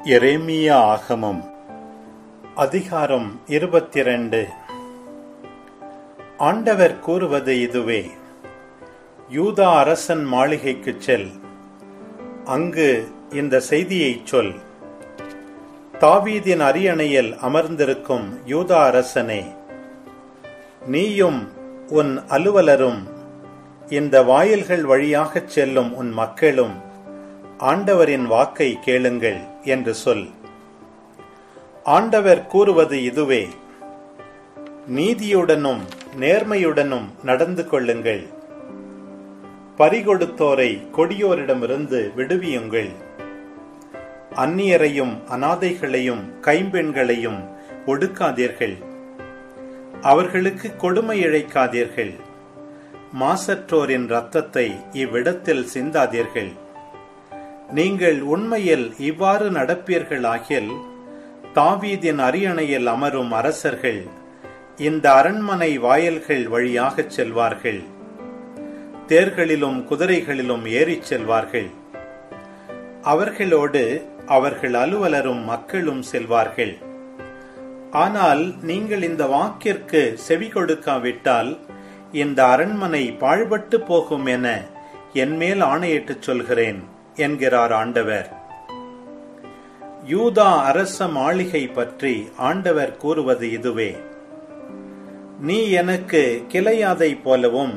எரேமியா ஆகமம் அதிகாரம் 22. ஆண்டவர் கூறுவது இதுவே: யூதா அரசன் மாளிகைக்குச் செல், அங்கு இந்த செய்தியைச் சொல். தாவீதின் அரியணையில் அமர்ந்திருக்கும் யூதா அரசனே, நீயும் உன் அலுவலரும் இந்த வாயில்கள் வழியாகச் செல்லும் உன் மக்களும் ஆண்டவரின் வாக்கை கேளுங்கள் என்று சொல். ஆண்டவர் கூறுவது இதுவே: நீதியுடனும் நேர்மையுடனும் நடந்து கொள்ளுங்கள். பறிகொடுத்தோரை கொடியோரிடமிருந்து விடுவியுங்கள். அந்நியரையும் அனாதைகளையும் கைம்பெண்களையும் ஒடுக்காதீர்கள். அவர்களுக்கு கொடுமை இழைக்காதீர்கள். மாசற்றோரின் இரத்தத்தை இவ்விடத்தில் சிந்தாதீர்கள். நீங்கள் உண்மையில் இவ்வாறு நடப்பீர்களாகில், தாவீதின் அரியணையில் அமரும் அரசர்கள் இந்த அரண்மனை வாயில்கள் வழியாகச் செல்வார்கள். தேர்களிலும் குதிரைகளிலும் ஏறிச் செல்வார்கள். அவர்களோடு அவர்கள் அலுவலரும் மக்களும் செல்வார்கள். ஆனால் நீங்கள் இந்த வாக்கிற்கு செவி கொடுக்காவிட்டால் இந்த அரண்மனை பாழ்பட்டு போகும் என என்மேல் ஆணையிட்டுச் சொல்கிறேன் என்கிறார் ஆண்டவர். யூதா அரச மாளிகை பற்றி ஆண்டவர் கூறுவது இதுவே: நீ எனக்கு கிளையாதை போலவும்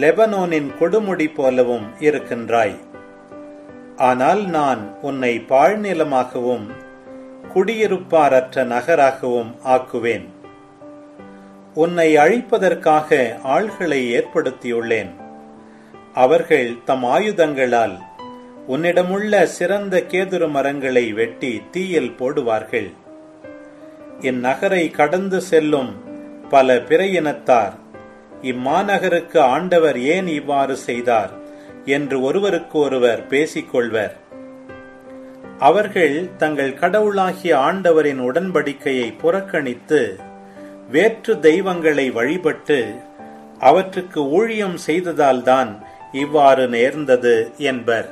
லெபனோனின் கொடுமுடி போலவும் இருக்கின்றாய். ஆனால் நான் உன்னை பாழ்நிலமாகவும் குடியிருப்பாரற்ற நகராகவும் ஆக்குவேன். உன்னை அழிப்பதற்காக ஆள்களை ஏற்படுத்தியுள்ளேன். அவர்கள் தம் ஆயுதங்களால் உன்னிடமுள்ள சிறந்த கேதுரு மரங்களை வெட்டி தீயில் போடுவார்கள். இந்நகரை கடந்து செல்லும் பல பிற இனத்தார் இம்மாநகருக்கு ஆண்டவர் ஏன் இவ்வாறு செய்தார் என்று ஒருவருக்கு ஒருவர் பேசிக்கொள்வர். அவர்கள் தங்கள் கடவுளாகிய ஆண்டவரின் உடன்படிக்கையை புறக்கணித்து வேற்று தெய்வங்களை வழிபட்டு அவற்றுக்கு ஊழியம் செய்ததால்தான் இவ்வாறு நேர்ந்தது என்பர்.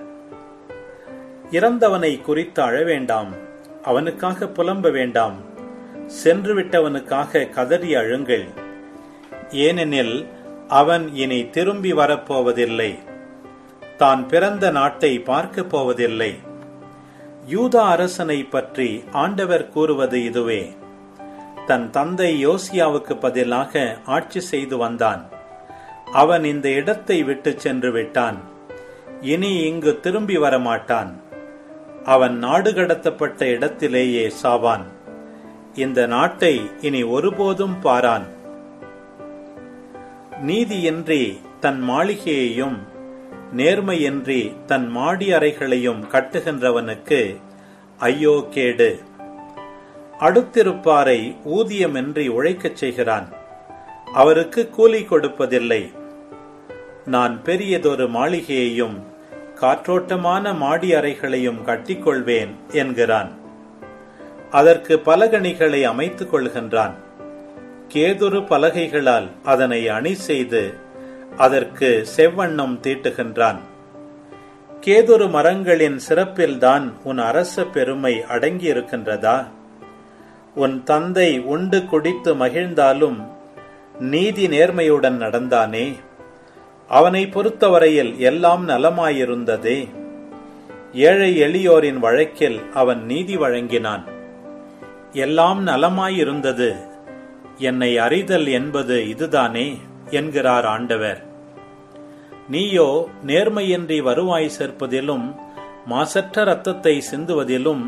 இறந்தவனை குறித்து அழ வேண்டாம், அவனுக்காக புலம்ப வேண்டாம். சென்றுவிட்டவனுக்காக கதறி அழுங்கள். ஏனெனில் அவன் இனி திரும்பி வரப்போவதில்லை. தான் பிறந்த நாட்டை பார்க்கப் போவதில்லை. யூதா அரசனை பற்றி ஆண்டவர் கூறுவது இதுவே: தன் தந்தை யோசியாவுக்கு பதிலாக ஆட்சி செய்து வந்தான். அவன் இந்த இடத்தை விட்டு சென்று விட்டான். இனி இங்கு திரும்பி வரமாட்டான். அவன் நாடு கடத்தப்பட்ட இடத்திலேயே சாவான். இந்த நாட்டை இனி ஒருபோதும் பாரான். நீதியின்றி தன் மாளிகையையும் நேர்மையின்றி தன் மாடி அறைகளையும் கட்டுகின்றவனுக்கு ஐயோ கேடு. அடுத்திருப்பாரை ஊதியமின்றி உழைக்கச் செய்கிறான். அவருக்கு கூலி கொடுப்பதில்லை. நான் பெரியதொரு மாளிகையையும் காற்றோட்டமான மாடி அறைகளையும் கட்டிக்கொள்வேன் என்கிறான். அதற்கு பலகணிகளை அமைத்துக் கொள்கின்றான். கேதுரு பலகைகளால் அதனை அணி செய்து அதற்கு செவ்வண்ணம் தீட்டுகின்றான். கேதுரு மரங்களின் சிறப்பில்தான் உன் அரச பெருமை அடங்கியிருக்கின்றதா? உன் தந்தை உண்டு குடித்து மகிழ்ந்தாலும் நீதி நேர்மையுடன் நடந்தானே. அவனை பொறுத்தவரையில் எல்லாம் நலமாயிருந்ததே. ஏழை எளியோரின் வழக்கில் அவன் நீதி வழங்கினான். எல்லாம் நலமாயிருந்தது. என்னை அறிதல் என்பது இதுதானே என்கிறார் ஆண்டவர். நீயோ நேர்மையின்றி வருவாய் சேர்ப்பதிலும் மாசற்ற இரத்தத்தை சிந்துவதிலும்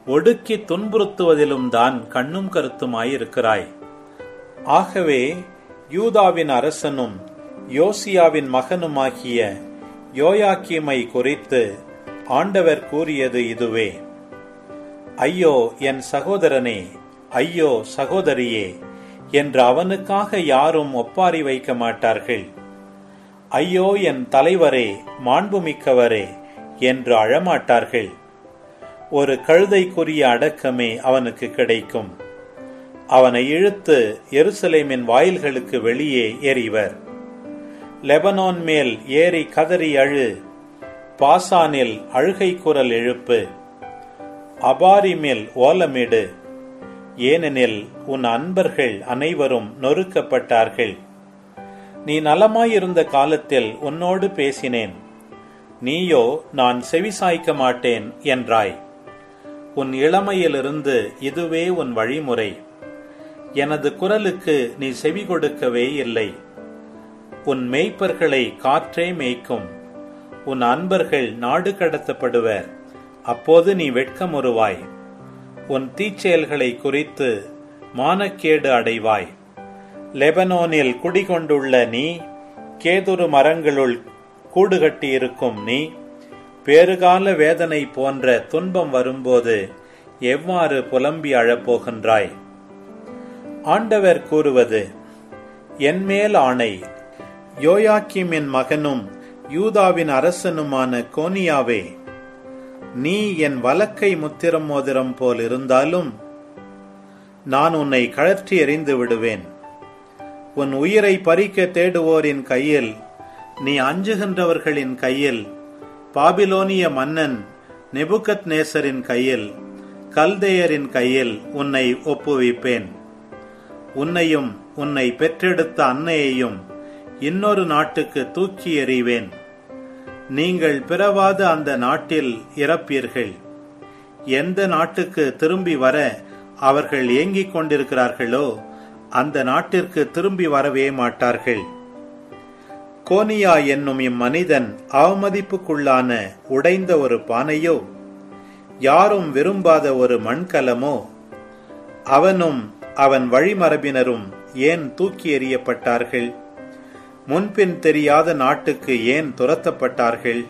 ஒடுக்கி துன்புறுத்துவதிலும் தான் கண்ணும் கருத்துமாயிருக்கிறாய். ஆகவே யூதாவின் அரசனும் யோசியாவின் மகனுமாகிய யோயாக்கீமை குறித்து ஆண்டவர் கூறியது இதுவே: ஐயோ என் சகோதரனே, ஐயோ சகோதரியே என்று அவனுக்காக யாரும் ஒப்பாரி வைக்க மாட்டார்கள். ஐயோ என் தலைவரே, மாண்புமிக்கவரே என்று அழமாட்டார்கள். ஒரு கழுதைக்குரிய அடக்கமே அவனுக்கு கிடைக்கும். அவனை இழுத்து எருசலேமின் வாயில்களுக்கு வெளியே எறிவர். லெபனோன் மேல் ஏறி கதறி அழு. பாசானில் அழுகை குரல் எழுப்பு. அபாரிமில் ஓலமிடு, ஏனெனில் உன் அன்பர்கள் அனைவரும் நொறுக்கப்பட்டார்கள். நீ நலமாயிருந்த காலத்தில் உன்னோடு பேசினேன், நீயோ நான் செவிசாய்க்க மாட்டேன் என்றாய். உன் இளமையிலிருந்து இதுவே உன் வழிமுறை. எனது குரலுக்கு நீ செவி கொடுக்கவே இல்லை. உன் மேய்ப்பர்களை காற்றே மேய்க்கும். உன் அன்பர்கள் நாடு கடத்தப்படுவர், அப்போது நீ வெட்கமுறுவாய். உன் தீச்செயல்களை குறித்து மானக்கேடு அடைவாய். லெபனோனில் குடிகொண்டுள்ள நீ, கேதுரு மரங்களுள் கூடுகட்டியிருக்கும் நீ, பேறுகால வேதனை போன்ற துன்பம் வரும்போது எவ்வாறு புலம்பி அழப்போகின்றாய்? ஆண்டவர் கூறுவது, என்மேல் ஆணை, யோயாக்கீமின் மகனும் யூதாவின் அரசனுமான கோனியாவே, நீ என் வலக்கை முத்திரம் மோதிரம் போல் இருந்தாலும் நான் உன்னை கழற்றி எறிந்து விடுவேன். உன் உயிரை பறிக்க தேடுவோரின் கையில், நீ அஞ்சுகின்றவர்களின் கையில், பாபிலோனிய மன்னன் நெபுகத்நேசரின் கையில், கல்தேயரின் கையில் உன்னை ஒப்புவிப்பேன். உன்னையும் உன்னை பெற்றெடுத்த அன்னையையும் இன்னொரு நாட்டுக்கு தூக்கி எறிவேன். நீங்கள் பிறவாத அந்த நாட்டில் இறப்பீர்கள். எந்த நாட்டுக்கு திரும்பி வர அவர்கள் ஏங்கிக் கொண்டிருக்கிறார்களோ அந்த நாட்டிற்கு திரும்பி வரவே மாட்டார்கள். கோனியா என்னும் இம்மனிதன் அவமதிப்புக்குள்ளான உடைந்த ஒரு பானையோ, யாரும் விரும்பாத ஒரு மண்கலமோ? அவனும் அவன் வழிமரபினரும் ஏன் தூக்கி எறியப்பட்டார்கள்? முன்பின் தெரியாத நாட்டுக்கு ஏன் துரத்தப்பட்டார்கள்?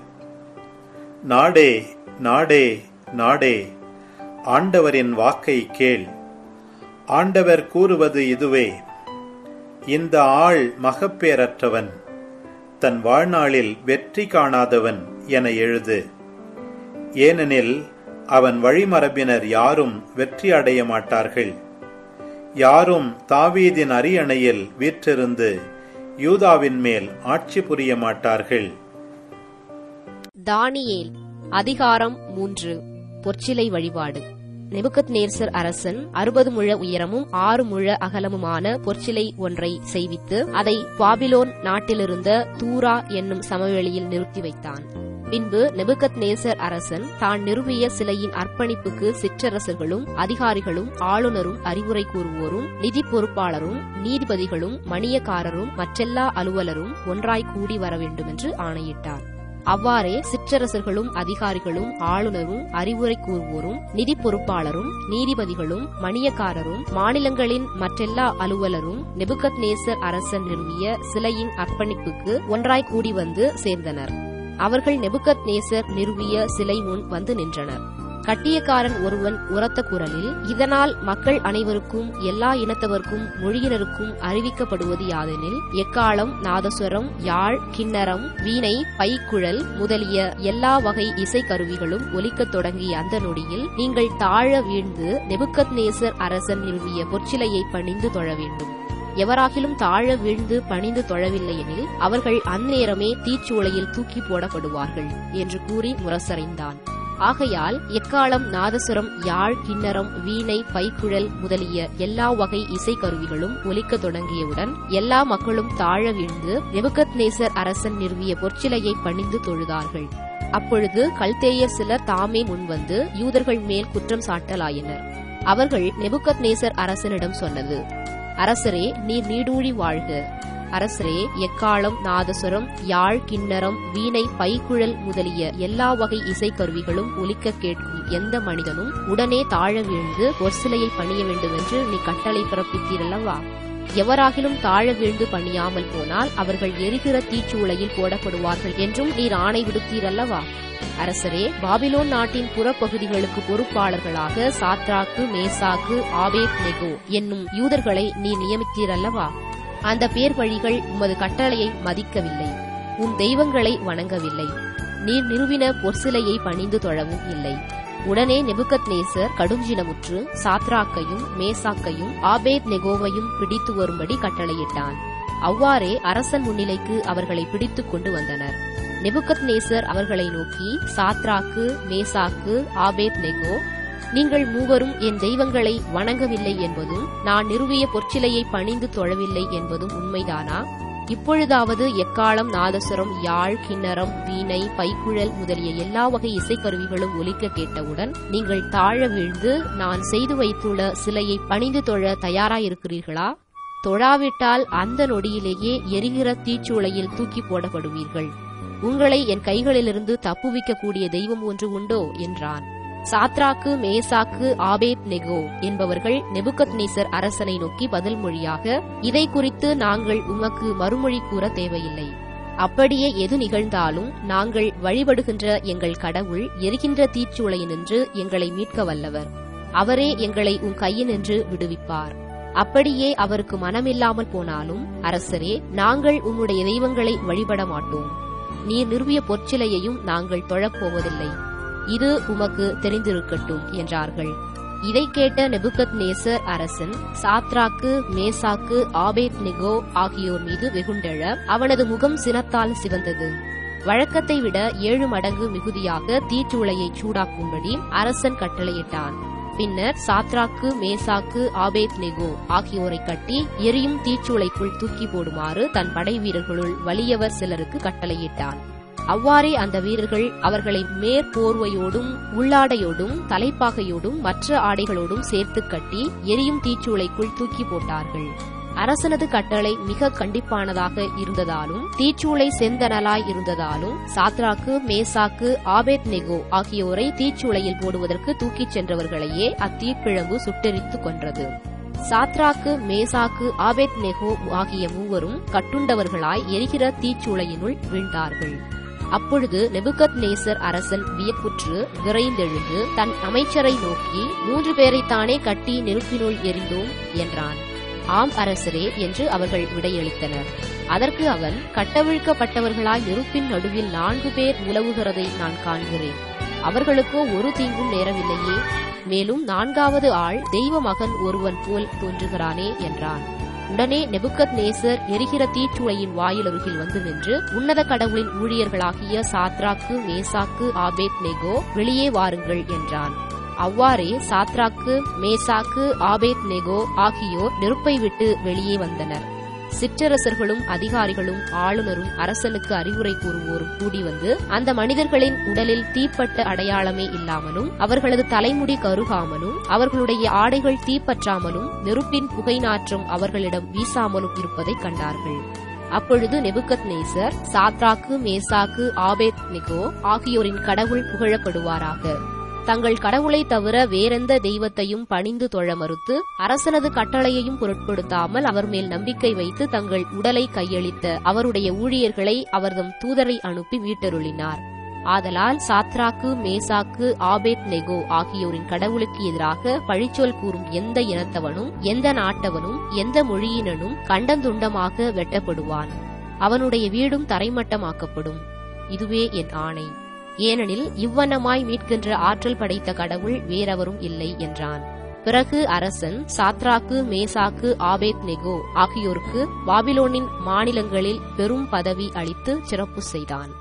நாடே, நாடே, நாடே, ஆண்டவரின் வாக்கை கேள். ஆண்டவர் கூறுவது இதுவே, இந்த ஆள் மகப்பேறற்றவன், தன் வாழ்நாளில் வெற்றி காணாதவன் என எழுது. ஏனெனில் அவன் வழிமரபினர் யாரும் வெற்றி அடைய மாட்டார்கள். யாரும் தாவீதின் அரியணையில் வீற்றிருந்து யூதாவின் மேல் ஆட்சி புரிய மாட்டார்கள். தானியேல் அதிகாரம் 3. பொற்சிலை வழிபாடு. நெபுகத்நேசர் அரசன் 60 முழ உயரமும் 6 முழ அகலமுமான பொற்சிலை ஒன்றை செய்வித்து அதை பாபிலோன் நாட்டிலிருந்த தூரா என்னும் சமவெளியில் நிறுத்தி வைத்தான். பின்பு நெபுகத்நேசர் அரசன் தான் நிறுவிய சிலையின் அர்ப்பணிப்புக்கு சிற்றரசர்களும் அதிகாரிகளும் ஆளுநரும் அறிவுரை கூறுவோரும் நிதி பொறுப்பாளரும் நீதிபதிகளும் மணியக்காரரும் மற்றெல்லா அலுவலரும் ஒன்றாய் கூடி வர வேண்டுமென்று ஆணையிட்டார். அவ்வாறே சிற்றரசர்களும் அதிகாரிகளும் ஆளுநரும் அறிவுரை கூறுவோரும் நிதி பொறுப்பாளரும் நீதிபதிகளும் மணியக்காரரும் மாநிலங்களின் மற்றெல்லா அலுவலரும் நெபுகத்நேசர் அரசன் நிறுவிய சிலையின் அர்ப்பணிப்புக்கு ஒன்றாய் கூடி வந்து சேர்ந்தனர். அவர்கள் நெபுகத்நேசர் நிறுவிய சிலை முன் வந்து நின்றனர். கட்டியக்காரன் ஒருவன் உரத்த குரலில், இதனால் மக்கள் அனைவருக்கும் எல்லா இனத்தவர்க்கும் மொழியினருக்கும் அறிவிக்கப்படுவது யாதெனில், எக்காளம், நாதஸ்வரம், யாழ், கிண்ணரம், வீணை, பைக்குழல் முதலிய எல்லா வகை இசைக்கருவிகளும் ஒலிக்கத் தொடங்கிய அந்த நொடியில் நீங்கள் தாழ வீழ்ந்து நெபுகத்நேசர் அரசன் நிறுவிய பொற்சிலையை பணிந்து தொழ வேண்டும். எவராகிலும் தாழ வீழ்ந்து பணிந்து தொழவில்லை எனில் அவர்கள் அந்நேரமே தீச்சூளையில் தூக்கி போடப்படுவார்கள் என்று கூறி முரசறைந்தான். ஆகையால் எக்காளம், நாதசுரம், யாழ், கிண்ணரம், வீணை, பைக்குழல் முதலிய எல்லா வகை இசைக்கருவிகளும் ஒலிக்கத் தொடங்கியவுடன் எல்லா மக்களும் தாழ வீழ்ந்து நெபுகத்நேசர் அரசன் நிறுவிய பொற்சிலையை பணிந்து தொழுதார்கள். அப்பொழுது கல்தேயர் சிலர் தாமே முன்வந்து யூதர்கள் மேல் குற்றம் சாட்டலாயினர். அவர்கள் நெபுகத்நேசர் அரசனிடம் சொன்னது, அரசரே, நீர் நீடூழி வாழ்க. அரசரே, எக்காளம், நாதசுரம், யாழ், கிண்ணரம், வீணை, பைக்குழல் முதலிய எல்லா வகை இசைக்கருவிகளும் ஒலிக்க கேட்கும் எந்த மனிதனும் உடனே தாழ வீழ்ந்து பொற்சிலையை பணிய வேண்டுமென்று நீ கட்டளை பிறப்பித்தீரல்லவா? எவராகிலும் தாழ வீழ்ந்து பணியாமல் போனால் அவர்கள் எரிகிற தீச்சூளையில் போடப்படுவார்கள் என்றும் நீர் ஆணை விடுத்தீரல்லவா? அரசரே, பாபிலோன் நாட்டின் புறப்பகுதிகளுக்கு பொறுப்பாளர்களாக சாத்ராக்கு, மேசாக்கு, ஆபேத்நேகோ என்னும் யூதர்களை நீர் நியமித்தீரல்லவா? அந்த பேர் வழிகள் உமது கட்டளையை மதிக்கவில்லை, உன் தெய்வங்களை வணங்கவில்லை, நீர் நிறுவின பொற்சிலையை பணிந்து தொழவும் இல்லை. உடனே நெபுகத்நேசர் கடுஞ்சினமுற்று சாத்ராக்கையும் மேசாக்கையும் ஆபேத்நேகோவையும் பிடித்து வரும்படி கட்டளையிட்டான். அவ்வாறே அரசன் முன்னிலைக்கு அவர்களை பிடித்துக் கொண்டு வந்தனர். நெபுகத்நேசர் அவர்களை நோக்கி, சாத்ராக்கு, மேசாக்கு, ஆபேத்நேகோ, நீங்கள் மூவரும் என் தெய்வங்களை வணங்கவில்லை என்பதும் நான் நிறுவிய பொற்சிலையை பணிந்து தொழவில்லை என்பதும் உண்மைதானா? இப்பொழுதாவது எக்காளம், நாதசுரம், யாழ், கிண்ணறம், வீணை, பைக்குழல் முதலிய எல்லா வகை இசைக்கருவிகளும் ஒலிக்க கேட்டவுடன் நீங்கள் தாழ வீழ்ந்து நான் செய்து வைத்துள்ள சிலையை பணிந்து தொழ தயாராயிருக்கிறீர்களா? தொழாவிட்டால் அந்த நொடியிலேயே எரிகிற தீச்சூளையில் தூக்கி போடப்படுவீர்கள். உங்களை என் கைகளிலிருந்து தப்புவிக்கக்கூடிய தெய்வம் ஒன்று உண்டோ என்றான். சாத்ராக்கு, மேசாக்கு, ஆபேத்நேகோ என்பவர்கள் நெபுகத்நேசர் அரசனை நோக்கி பதில் மொழியாக, இதை குறித்து நாங்கள் உமக்கு மறுமொழி கூற தேவையில்லை. அப்படியே எது நிகழ்ந்தாலும் நாங்கள் வழிபடுகின்ற எங்கள் கடவுள் எரிகின்ற தீச்சூளையினின்று எங்களை மீட்க வல்லவர். அவரே எங்களை உம் கையினின்று விடுவிப்பார். அப்படியே அவருக்கு மனமில்லாமல் போனாலும் அரசரே, நாங்கள் உம்முடைய தெய்வங்களை வழிபட மாட்டோம். நீர் நிறுவிய பொற்சிலையையும் நாங்கள் தொழப்போவதில்லை. இது உமக்கு தெரிந்திருக்கட்டும் என்றார்கள். இதை கேட்ட நெபுகத்நேசர் அரசன் சாத்ராக்கு, மேசாக்கு, ஆபேத்நேகோ ஆகியோர் மீது வெகுண்டெழ அவனது முகம் சினத்தால் சிவந்தது. வழக்கத்தை விட 7 மடங்கு மிகுதியாக தீச்சூளையை சூடாக்கும்படி அரசன் கட்டளையிட்டான். பின்னர் சாத்ராக்கு, மேசாக்கு, ஆபேத்நேகோ ஆகியோரை கட்டி எரியும் தீச்சூளைக்குள் தூக்கி போடுமாறு தன் படை வீரர்களுள் வலியவர் சிலருக்கு கட்டளையிட்டான். அவ்வாறே அந்த வீரர்கள் அவர்களை மேற்போர்வையோடும் உள்ளாடையோடும் தலைப்பாகையோடும் மற்ற ஆடைகளோடும் சேர்த்து கட்டி எரியும் தீச்சூளைக்குள் தூக்கி போட்டார்கள். அரசனது கட்டளை மிக கண்டிப்பானதாக இருந்ததாலும் தீச்சூளை செந்தனலாய் இருந்ததாலும் சாத்ராக்கு, மேசாக்கு, ஆபேத்நேகோ ஆகியோரை தீச்சூளையில் போடுவதற்கு தூக்கிச் சென்றவர்களையே அத்தீப்பிழம்பு சுட்டெரித்து கொன்றது. சாத்ராக்கு, மேசாக்கு, ஆபேத்நேகோ ஆகிய மூவரும் கட்டுண்டவர்களாய் எரிகிற தீச்சூளையினுள் வீழ்ந்தார்கள். அப்பொழுது நெபுகத்நேசர் அரசன் வியப்புற்று விரைந்தெழுந்து தன் அமைச்சரை நோக்கி, 3 பேரைத்தானே கட்டி நெருப்பினுள் எறிந்தோம் என்றான். ஆம் அரசரே என்று அவர்கள் விடையளித்தனர். அதற்கு அவன், கட்டவிழ்க்கப்பட்டவர்களாய் நெருப்பின் நடுவில் 4 பேர் உலவுகிறதை நான் காண்கிறேன். அவர்களுக்கோ ஒரு தீங்கும் நேரவில்லையே. மேலும் 4வது ஆள் தெய்வ மகன் ஒருவன் போல் தோன்றுகிறானே என்றான். உடனே நெபுகத்நேசர் எரிகிற தீச்சூளையின் வாயிலருகில் வந்து நின்று, உன்னத கடவுளின் ஊழியர்களாகிய சாத்ராக்கு, மேசாக்கு, ஆபேத்நேகோ வெளியே வாருங்கள் என்றான். அவ்வாறே சாத்ராக்கு, மேசாக்கு, ஆபேத்நேகோ ஆகியோர் நெருப்பை விட்டு வெளியே வந்தனர். சிற்றரசர்களும் அதிகாரிகளும் ஆளுநரும் அரசனுக்கு அறிவுரை கூறுவோரும் கூடி வந்து அந்த மனிதர்களின் உடலில் தீப்பட்ட அடையாளமே இல்லாமலும் அவர்களது தலைமுடி கருகாமலும் அவர்களுடைய ஆடைகள் தீப்பற்றாமலும் நெருப்பின் புகை நாற்றம் அவர்களிடம் வீசாமலும் இருப்பதை கண்டார்கள். அப்பொழுது நெபுகத்நேசர், சாத்ராக்கு, மேசாக்கு, ஆபேத்நேகோ ஆகியோரின் கடவுள் புகழப்படுவாராக. தங்கள் கடவுளை தவிர வேறெந்த தெய்வத்தையும் பணிந்து தொழ மறுத்து அரசனது கட்டளையையும் பொருட்படுத்தாமல் அவர் மேல் நம்பிக்கை வைத்து தங்கள் உடலை கையளித்த அவருடைய ஊழியர்களை அவர்தம் தூதரை அனுப்பி மீட்டருளினார். ஆதலால் சாத்ராக்கு, மேசாக்கு, ஆபேத்நேகோ ஆகியோரின் கடவுளுக்கு எதிராக பழிச்சொல் கூறும் எந்த இனத்தவனும் எந்த நாட்டவனும் எந்த மொழியினனும் கண்டந்துண்டமாக வெட்டப்படுவான். அவனுடைய வீடும் தரைமட்டமாக்கப்படும். இதுவே என் ஆணை. ஏனெனில் இவ்வண்ணமாய் மீட்கின்ற ஆற்றல் படைத்த கடவுள் வேறெவரும் இல்லை என்றான். பிறகு அரசன் சாத்ராக்கு, மேசாக்கு, ஆபேத்நேகோ ஆகியோருக்கு பாபிலோனின் மாநிலங்களில் பெரும் பதவி அளித்து சிறப்பு செய்தான்.